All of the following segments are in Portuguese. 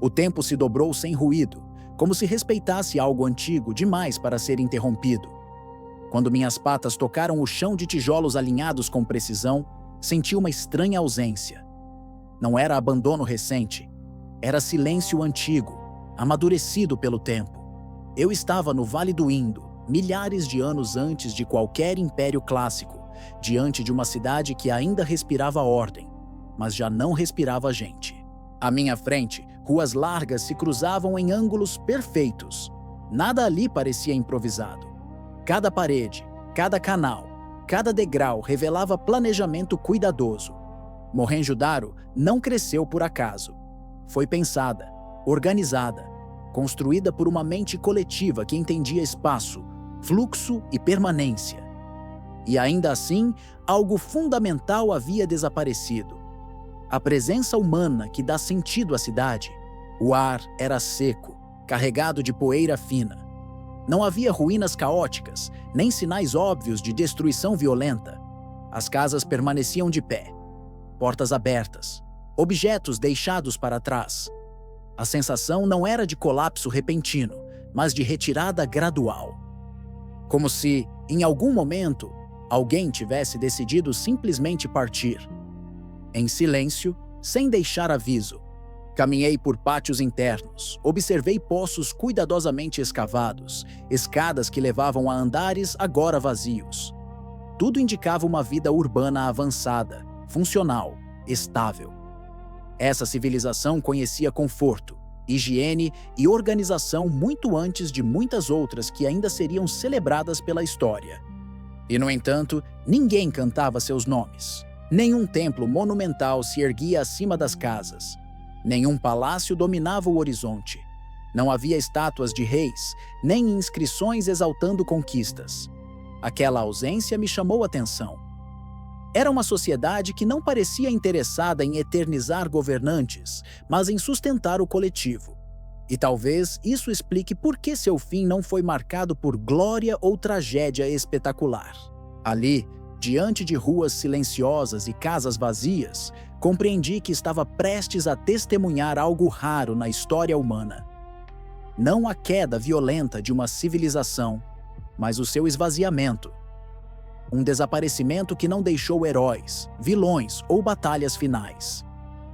O tempo se dobrou sem ruído, como se respeitasse algo antigo demais para ser interrompido. Quando minhas patas tocaram o chão de tijolos alinhados com precisão, senti uma estranha ausência. Não era abandono recente, era silêncio antigo, amadurecido pelo tempo. Eu estava no Vale do Indo, milhares de anos antes de qualquer império clássico, diante de uma cidade que ainda respirava ordem, mas já não respirava gente. À minha frente, ruas largas se cruzavam em ângulos perfeitos. Nada ali parecia improvisado. Cada parede, cada canal, cada degrau revelava planejamento cuidadoso. Mohenjo-Daro não cresceu por acaso. Foi pensada, organizada, construída por uma mente coletiva que entendia espaço, fluxo e permanência. E ainda assim, algo fundamental havia desaparecido. A presença humana que dá sentido à cidade. O ar era seco, carregado de poeira fina. Não havia ruínas caóticas, nem sinais óbvios de destruição violenta. As casas permaneciam de pé, portas abertas, objetos deixados para trás. A sensação não era de colapso repentino, mas de retirada gradual. Como se, em algum momento, alguém tivesse decidido simplesmente partir. Em silêncio, sem deixar aviso, caminhei por pátios internos, observei poços cuidadosamente escavados, escadas que levavam a andares agora vazios. Tudo indicava uma vida urbana avançada, funcional, estável. Essa civilização conhecia conforto, higiene e organização muito antes de muitas outras que ainda seriam celebradas pela história. E, no entanto, ninguém cantava seus nomes. Nenhum templo monumental se erguia acima das casas. Nenhum palácio dominava o horizonte. Não havia estátuas de reis, nem inscrições exaltando conquistas. Aquela ausência me chamou a atenção. Era uma sociedade que não parecia interessada em eternizar governantes, mas em sustentar o coletivo. E talvez isso explique por que seu fim não foi marcado por glória ou tragédia espetacular. Ali, diante de ruas silenciosas e casas vazias, compreendi que estava prestes a testemunhar algo raro na história humana. Não a queda violenta de uma civilização, mas o seu esvaziamento. Um desaparecimento que não deixou heróis, vilões ou batalhas finais.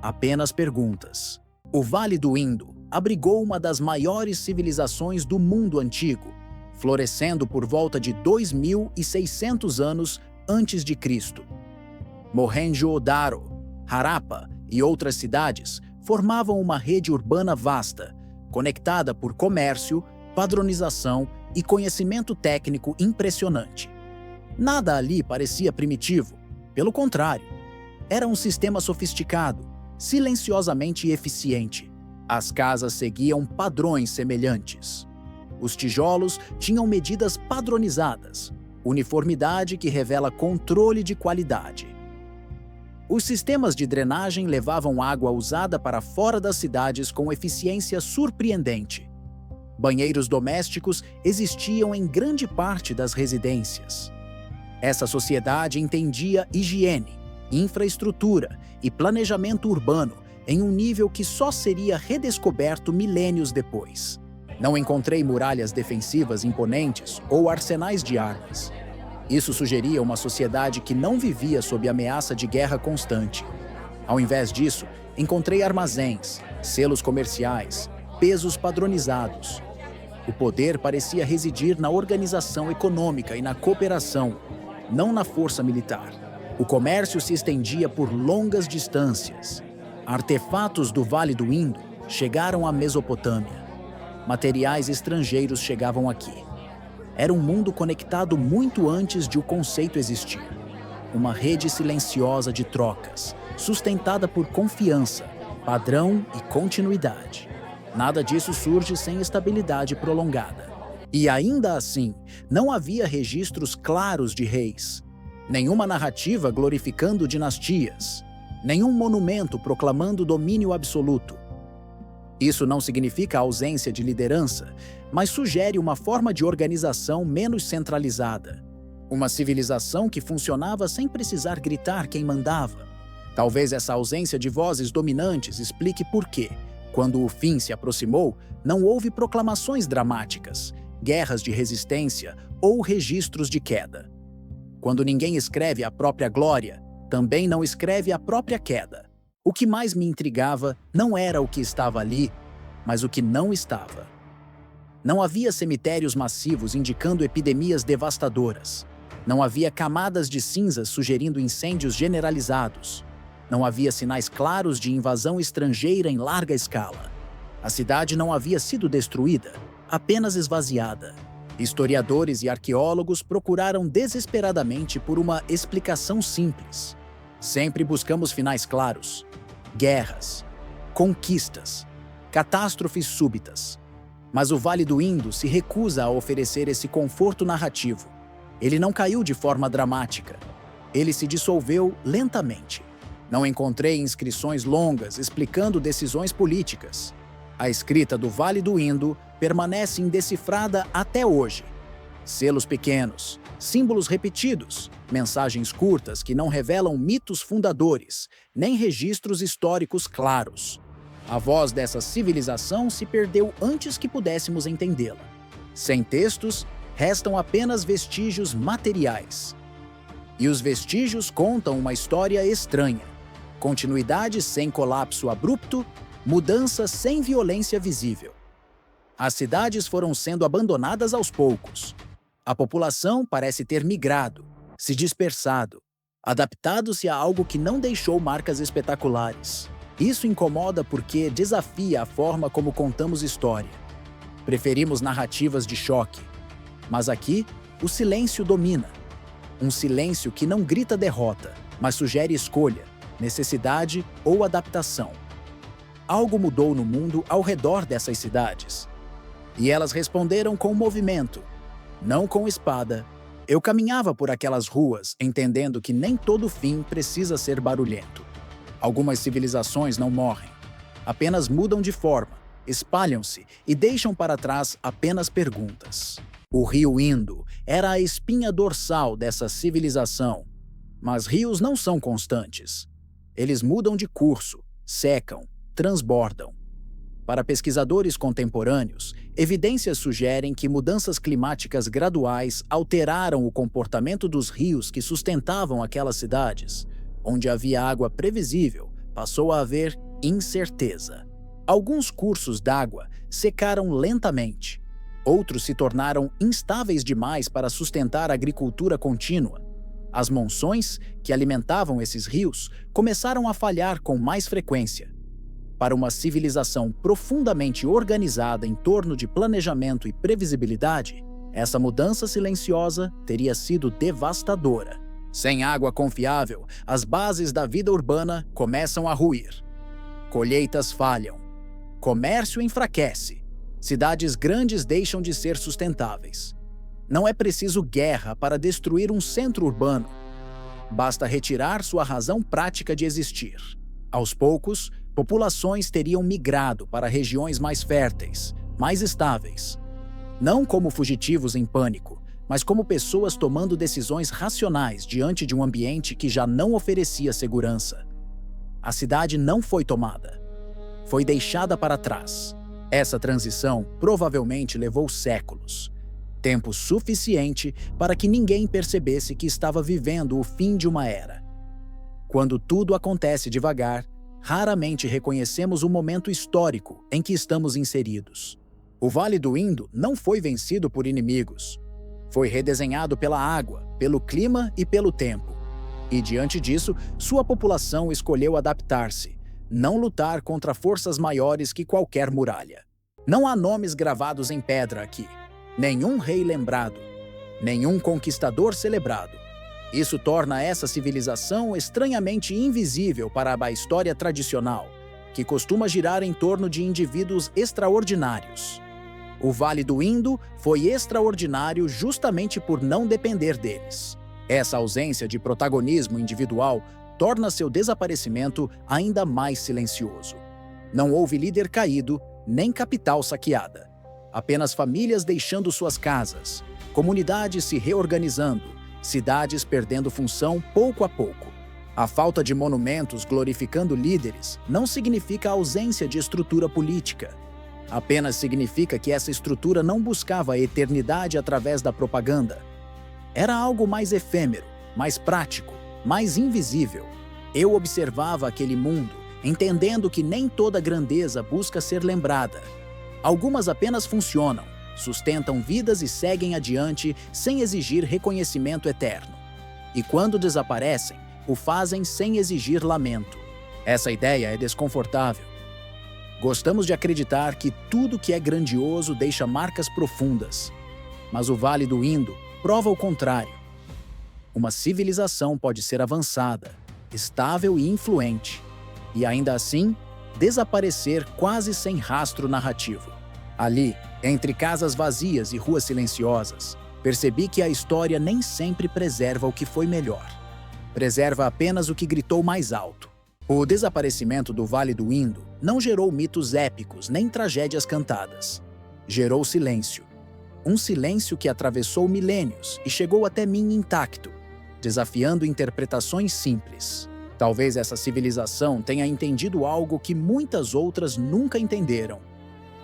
Apenas perguntas. O Vale do Indo abrigou uma das maiores civilizações do mundo antigo, florescendo por volta de 2.600 anos antes de Cristo. Mohenjo-Daro, Harappa e outras cidades formavam uma rede urbana vasta, conectada por comércio, padronização e conhecimento técnico impressionante. Nada ali parecia primitivo, pelo contrário, era um sistema sofisticado, silenciosamente eficiente. As casas seguiam padrões semelhantes. Os tijolos tinham medidas padronizadas, uniformidade que revela controle de qualidade. Os sistemas de drenagem levavam água usada para fora das cidades com eficiência surpreendente. Banheiros domésticos existiam em grande parte das residências. Essa sociedade entendia higiene, infraestrutura e planejamento urbano em um nível que só seria redescoberto milênios depois. Não encontrei muralhas defensivas imponentes ou arsenais de armas. Isso sugeria uma sociedade que não vivia sob ameaça de guerra constante. Ao invés disso, encontrei armazéns, selos comerciais, pesos padronizados. O poder parecia residir na organização econômica e na cooperação, não na força militar. O comércio se estendia por longas distâncias. Artefatos do Vale do Indo chegaram à Mesopotâmia. Materiais estrangeiros chegavam aqui. Era um mundo conectado muito antes de o conceito existir. Uma rede silenciosa de trocas, sustentada por confiança, padrão e continuidade. Nada disso surge sem estabilidade prolongada. E ainda assim, não havia registros claros de reis. Nenhuma narrativa glorificando dinastias. Nenhum monumento proclamando domínio absoluto. Isso não significa ausência de liderança, mas sugere uma forma de organização menos centralizada. Uma civilização que funcionava sem precisar gritar quem mandava. Talvez essa ausência de vozes dominantes explique por que, Quando o fim se aproximou, não houve proclamações dramáticas, guerras de resistência ou registros de queda. Quando ninguém escreve a própria glória, também não escreve a própria queda. O que mais me intrigava não era o que estava ali, mas o que não estava. Não havia cemitérios massivos indicando epidemias devastadoras. Não havia camadas de cinzas sugerindo incêndios generalizados. Não havia sinais claros de invasão estrangeira em larga escala. A cidade não havia sido destruída, apenas esvaziada. Historiadores e arqueólogos procuraram desesperadamente por uma explicação simples. Sempre buscamos finais claros. Guerras, conquistas, catástrofes súbitas. Mas o Vale do Indo se recusa a oferecer esse conforto narrativo. Ele não caiu de forma dramática. Ele se dissolveu lentamente. Não encontrei inscrições longas explicando decisões políticas. A escrita do Vale do Indo permanece indecifrada até hoje. Selos pequenos, símbolos repetidos, mensagens curtas que não revelam mitos fundadores, nem registros históricos claros. A voz dessa civilização se perdeu antes que pudéssemos entendê-la. Sem textos, restam apenas vestígios materiais. E os vestígios contam uma história estranha. Continuidade sem colapso abrupto, mudança sem violência visível. As cidades foram sendo abandonadas aos poucos. A população parece ter migrado, se dispersado, adaptado-se a algo que não deixou marcas espetaculares. Isso incomoda porque desafia a forma como contamos história. Preferimos narrativas de choque. Mas aqui, o silêncio domina. Um silêncio que não grita derrota, mas sugere escolha, necessidade ou adaptação. Algo mudou no mundo ao redor dessas cidades. E elas responderam com movimento, não com espada. Eu caminhava por aquelas ruas, entendendo que nem todo fim precisa ser barulhento. Algumas civilizações não morrem, apenas mudam de forma, espalham-se e deixam para trás apenas perguntas. O rio Indo era a espinha dorsal dessa civilização, mas rios não são constantes. Eles mudam de curso, secam, transbordam. Para pesquisadores contemporâneos, evidências sugerem que mudanças climáticas graduais alteraram o comportamento dos rios que sustentavam aquelas cidades. Onde havia água previsível, passou a haver incerteza. Alguns cursos d'água secaram lentamente. Outros se tornaram instáveis demais para sustentar a agricultura contínua. As monções, que alimentavam esses rios, começaram a falhar com mais frequência. Para uma civilização profundamente organizada em torno de planejamento e previsibilidade, essa mudança silenciosa teria sido devastadora. Sem água confiável, as bases da vida urbana começam a ruir. Colheitas falham. Comércio enfraquece. Cidades grandes deixam de ser sustentáveis. Não é preciso guerra para destruir um centro urbano. Basta retirar sua razão prática de existir. Aos poucos, populações teriam migrado para regiões mais férteis, mais estáveis. Não como fugitivos em pânico, mas como pessoas tomando decisões racionais diante de um ambiente que já não oferecia segurança. A cidade não foi tomada. Foi deixada para trás. Essa transição provavelmente levou séculos. Tempo suficiente para que ninguém percebesse que estava vivendo o fim de uma era. Quando tudo acontece devagar, raramente reconhecemos o momento histórico em que estamos inseridos. O Vale do Indo não foi vencido por inimigos. Foi redesenhado pela água, pelo clima e pelo tempo. E, diante disso, sua população escolheu adaptar-se, não lutar contra forças maiores que qualquer muralha. Não há nomes gravados em pedra aqui. Nenhum rei lembrado. Nenhum conquistador celebrado. Isso torna essa civilização estranhamente invisível para a história tradicional, que costuma girar em torno de indivíduos extraordinários. O Vale do Indo foi extraordinário justamente por não depender deles. Essa ausência de protagonismo individual torna seu desaparecimento ainda mais silencioso. Não houve líder caído, nem capital saqueada. Apenas famílias deixando suas casas, comunidades se reorganizando, cidades perdendo função pouco a pouco. A falta de monumentos glorificando líderes não significa a ausência de estrutura política. Apenas significa que essa estrutura não buscava a eternidade através da propaganda. Era algo mais efêmero, mais prático, mais invisível. Eu observava aquele mundo, entendendo que nem toda grandeza busca ser lembrada. Algumas apenas funcionam, sustentam vidas e seguem adiante sem exigir reconhecimento eterno. E quando desaparecem, o fazem sem exigir lamento. Essa ideia é desconfortável. Gostamos de acreditar que tudo que é grandioso deixa marcas profundas. Mas o Vale do Indo prova o contrário. Uma civilização pode ser avançada, estável e influente, e ainda assim, desaparecer quase sem rastro narrativo. Ali, entre casas vazias e ruas silenciosas, percebi que a história nem sempre preserva o que foi melhor. Preserva apenas o que gritou mais alto. O desaparecimento do Vale do Indo não gerou mitos épicos nem tragédias cantadas. Gerou silêncio. Um silêncio que atravessou milênios e chegou até mim intacto, desafiando interpretações simples. Talvez essa civilização tenha entendido algo que muitas outras nunca entenderam.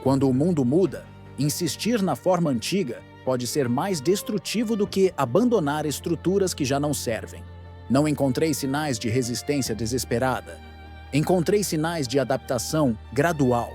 Quando o mundo muda, insistir na forma antiga pode ser mais destrutivo do que abandonar estruturas que já não servem. Não encontrei sinais de resistência desesperada. Encontrei sinais de adaptação gradual.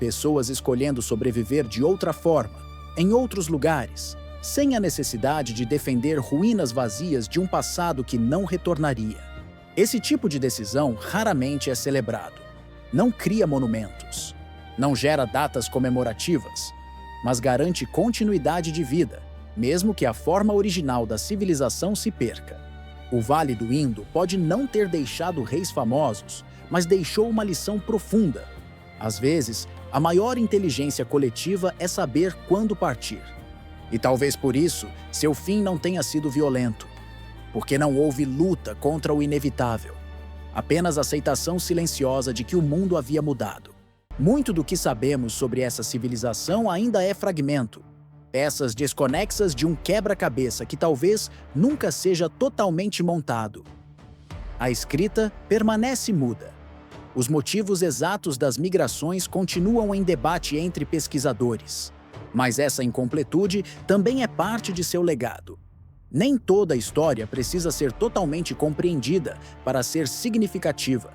Pessoas escolhendo sobreviver de outra forma, em outros lugares, sem a necessidade de defender ruínas vazias de um passado que não retornaria. Esse tipo de decisão raramente é celebrado. Não cria monumentos. Não gera datas comemorativas, mas garante continuidade de vida, mesmo que a forma original da civilização se perca. O Vale do Indo pode não ter deixado reis famosos, mas deixou uma lição profunda. Às vezes, a maior inteligência coletiva é saber quando partir. E talvez por isso, seu fim não tenha sido violento. Porque não houve luta contra o inevitável. Apenas aceitação silenciosa de que o mundo havia mudado. Muito do que sabemos sobre essa civilização ainda é fragmento. Peças desconexas de um quebra-cabeça que talvez nunca seja totalmente montado. A escrita permanece muda. Os motivos exatos das migrações continuam em debate entre pesquisadores. Mas essa incompletude também é parte de seu legado. Nem toda a história precisa ser totalmente compreendida para ser significativa.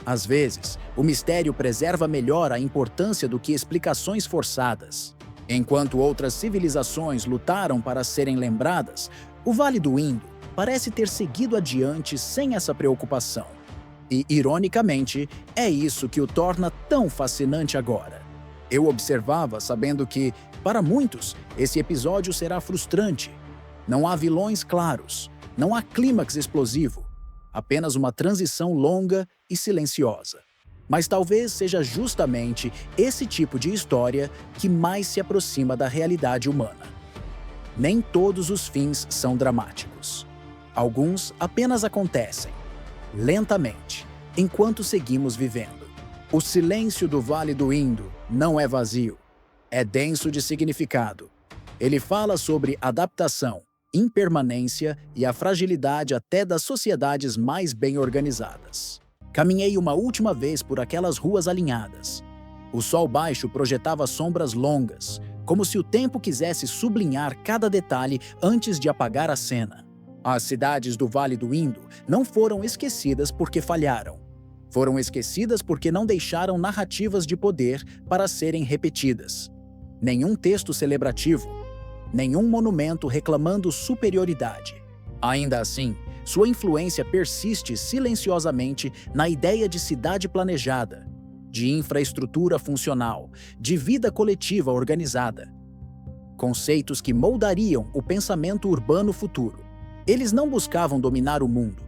Às vezes, o mistério preserva melhor a importância do que explicações forçadas. Enquanto outras civilizações lutaram para serem lembradas, o Vale do Indo parece ter seguido adiante sem essa preocupação. E, ironicamente, é isso que o torna tão fascinante agora. Eu observava sabendo que, para muitos, esse episódio será frustrante. Não há vilões claros, não há clímax explosivo, apenas uma transição longa e silenciosa. Mas talvez seja justamente esse tipo de história que mais se aproxima da realidade humana. Nem todos os fins são dramáticos. Alguns apenas acontecem, lentamente, enquanto seguimos vivendo. O silêncio do Vale do Indo não é vazio, é denso de significado. Ele fala sobre adaptação, impermanência e a fragilidade até das sociedades mais bem organizadas. Caminhei uma última vez por aquelas ruas alinhadas. O sol baixo projetava sombras longas, como se o tempo quisesse sublinhar cada detalhe antes de apagar a cena. As cidades do Vale do Indo não foram esquecidas porque falharam. Foram esquecidas porque não deixaram narrativas de poder para serem repetidas. Nenhum texto celebrativo, nenhum monumento reclamando superioridade. Ainda assim, sua influência persiste silenciosamente na ideia de cidade planejada, de infraestrutura funcional, de vida coletiva organizada. Conceitos que moldariam o pensamento urbano futuro. Eles não buscavam dominar o mundo,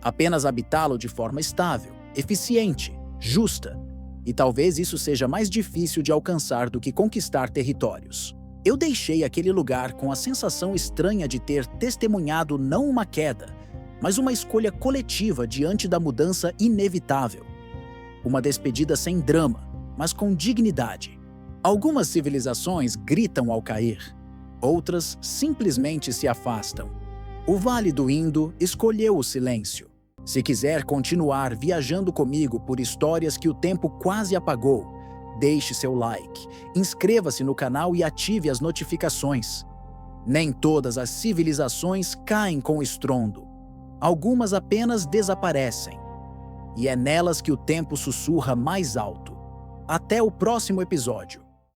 apenas habitá-lo de forma estável, eficiente, justa. E talvez isso seja mais difícil de alcançar do que conquistar territórios. Eu deixei aquele lugar com a sensação estranha de ter testemunhado não uma queda, mas uma escolha coletiva diante da mudança inevitável. Uma despedida sem drama, mas com dignidade. Algumas civilizações gritam ao cair, outras simplesmente se afastam. O Vale do Indo escolheu o silêncio, Se quiser continuar viajando comigo por histórias que o tempo quase apagou, deixe seu like, inscreva-se no canal e ative as notificações. Nem todas as civilizações caem com estrondo. Algumas apenas desaparecem. E é nelas que o tempo sussurra mais alto. Até o próximo episódio.